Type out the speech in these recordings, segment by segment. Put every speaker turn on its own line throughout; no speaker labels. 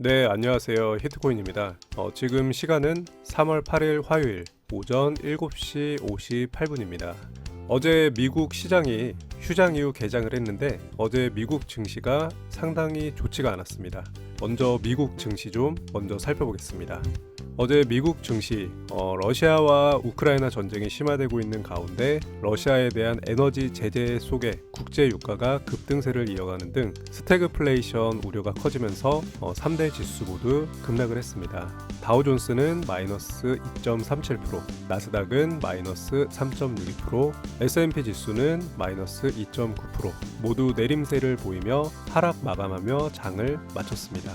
네, 안녕하세요. 히트코인입니다. 지금 시간은 3월 8일 화요일 오전 7시 58분입니다. 어제 미국 시장이 휴장 이후 개장을 했는데 어제 미국 증시가 상당히 좋지가 않았습니다. 먼저 미국 증시 좀 먼저 살펴보겠습니다. 어제 미국 증시 러시아와 우크라이나 전쟁이 심화되고 있는 가운데 러시아에 대한 에너지 제재 속에 국제 유가가 급등세를 이어가는 등 스태그플레이션 우려가 커지면서 3대 지수 모두 급락을 했습니다. 다우존스는 마이너스 2.37%, 나스닥은 마이너스 3.62%, S&P 지수는 마이너스 2.9% 모두 내림세를 보이며 하락 마감하며 장을 마쳤습니다.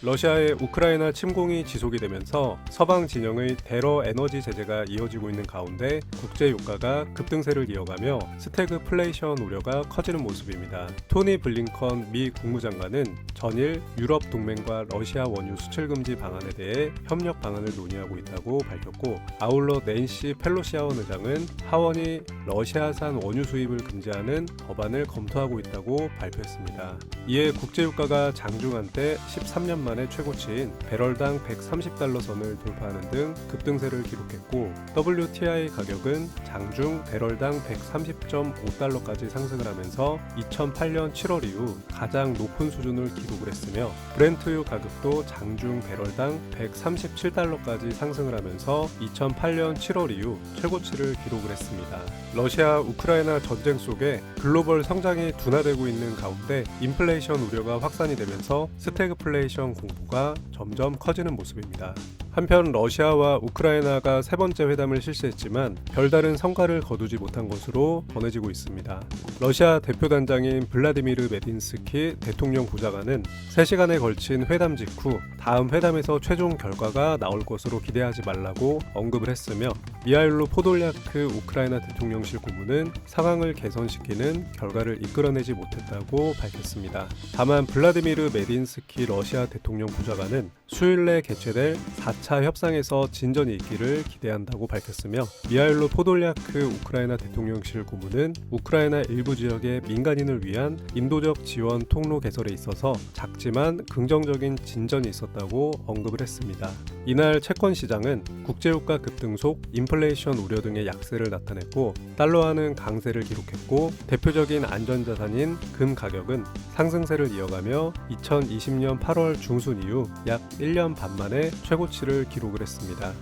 러시아의 우크라이나 침공이 지속이 되면서 서방 진영의 대러 에너지 제재가 이어지고 있는 가운데 국제 유가가 급등세를 이어가며 스태그플레이션 우려가 커지는 모습입니다. 토니 블링컨 미 국무장관은 전일 유럽 동맹과 러시아 원유 수출 금지 방안에 대해 협력 방안을 논의하고 있다고 밝혔고, 아울러 낸시 펠로시 하원 의장은 하원이 러시아산 원유 수입을 금지하는 법안을 검토하고 있다고 발표했습니다. 이에 국제 유가가 장중한 때 13년 만에 최고치인 배럴당 130달러 선을 돌파하는 등 급등세를 기록했고, WTI 가격은 장중 배럴당 130.5달러까지 상승을 하면서 2008년 7월 이후 가장 높은 수준을 기록을 했으며, 브렌트유 가격도 장중 배럴당 137달러까지 상승을 하면서 2008년 7월 이후 최고치를 기록을 했습니다. 러시아 우크라이나 전쟁 속에 글로벌 성장이 둔화되고 있는 가운데 인플레이션 우려가 확산이 되면서 스태그플레이션 공포가 점점 커지는 모습입니다. 한편 러시아와 우크라이나가 세 번째 회담을 실시했지만 별다른 성과를 거두지 못한 것으로 전해지고 있습니다. 러시아 대표단장인 블라디미르 메딘스키 대통령 보좌관은 3시간에 걸친 회담 직후 다음 회담에서 최종 결과가 나올 것으로 기대하지 말라고 언급을 했으며, 미하일로 포돌리아크 우크라이나 대통령실 고문은 상황을 개선시키는 결과를 이끌어내지 못했다고 밝혔습니다. 다만 블라디미르 메딘스키 러시아 대통령 보좌관은 수요일 내 개최될 4차 협상에서 진전이 있기를 기대한다고 밝혔으며, 미하일로 포돌리아크 우크라이나 대통령실 고문은 우크라이나 일부 지역의 민간인을 위한 인도적 지원 통로 개설에 있어서 작지만 긍정적인 진전이 있었다고 언급을 했습니다. 이날 채권 시장은 국제유가 급등 속 인플레이션 우려 등의 약세를 나타냈고, 달러화는 강세를 기록했고, 대표적인 안전자산인 금 가격은 상승세를 이어가며 2020년 8월 중순 이후 약 1년 반 만에 최고치를 기록을 했습니다.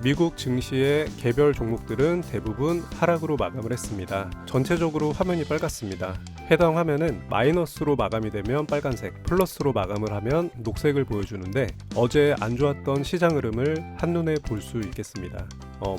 미국 증시의 개별 종목들은 대부분 하락으로 마감을 했습니다. 전체적으로 화면이 빨갛습니다. 해당 화면은 마이너스로 마감이 되면 빨간색, 플러스로 마감을 하면 녹색을 보여주는데, 어제 안 좋았던 시장 흐름을 한눈에 볼 수 있겠습니다.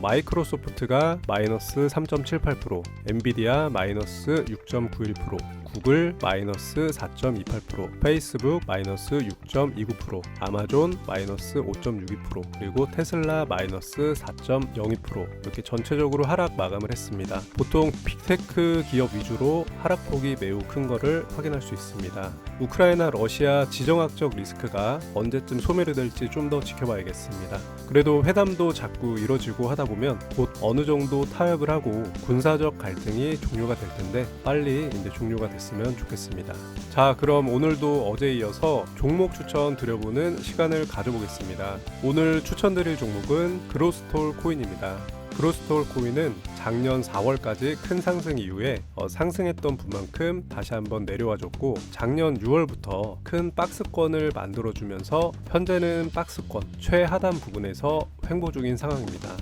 마이크로소프트가 마이너스 3.78%, 엔비디아 마이너스 6.91%, 구글 마이너스 4.28%, 페이스북 마이너스 6.29%, 아마존 마이너스 5.62%, 그리고 테슬라 마이너스 4.02% 이렇게 전체적으로 하락 마감을 했습니다. 보통 빅테크 기업 위주로 하락폭이 매우 큰 거를 확인할 수 있습니다. 우크라이나 러시아 지정학적 리스크가 언제쯤 소멸이 될지 좀 더 지켜봐야겠습니다. 그래도 회담도 자꾸 이뤄지고 하다 보면 곧 어느 정도 타협을 하고 군사적 갈등이 종료가 될 텐데 빨리 이제 종료가 됐으면 좋겠습니다. 자, 그럼 오늘도 어제에 이어서 종목 추천 드려보는 시간을 가져보겠습니다. 오늘 추천드릴 종목은 그로스톨 코인입니다. 그로스톨 코인은 작년 4월까지 큰 상승 이후에 상승했던 분만큼 다시 한번 내려와줬고, 작년 6월부터 큰 박스권을 만들어주면서 현재는 박스권 최하단 부분에서 횡보 중인 상황입니다.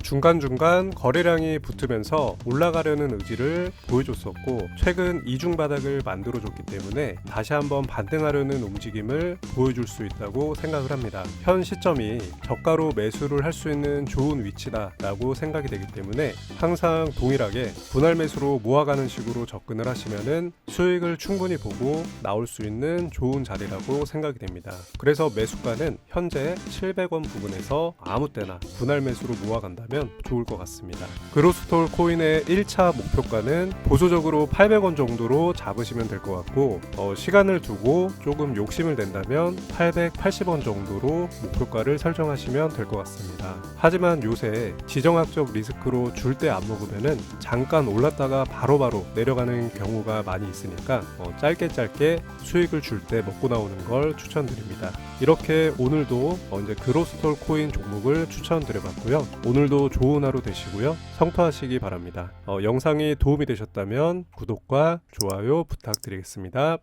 중간중간 거래량이 붙으면서 올라가려는 의지를 보여줬었고, 최근 이중 바닥을 만들어줬기 때문에 다시 한번 반등하려는 움직임을 보여줄 수 있다고 생각을 합니다. 현 시점이 저가로 매수를 할 수 있는 좋은 위치다 라고 생각이 되기 때문에 항상 동일하게 분할 매수로 모아가는 식으로 접근을 하시면은 수익을 충분히 보고 나올 수 있는 좋은 자리라고 생각이 됩니다. 그래서 매수가는 현재 700원 부분에서 아무 때나 분할 매수로 모아간다면 좋을 것 같습니다. 그로스톨 코인의 1차 목표가는 보수적으로 800원 정도로 잡으시면 될 것 같고, 시간을 두고 조금 욕심을 낸다면 880원 정도로 목표가를 설정하시면 될 것 같습니다. 하지만 요새 지정학적 리스크로 줄 때 안 먹으면은 잠깐 올랐다가 바로바로 내려가는 경우가 많이 있으니까 짧게 수익을 줄 때 먹고 나오는 걸 추천드립니다. 이렇게 오늘도 이제 그로스톨 코인 종목을 추천드려봤고요. 오늘도 좋은 하루 되시고요. 성투하시기 바랍니다. 영상이 도움이 되셨다면 구독과 좋아요 부탁드리겠습니다.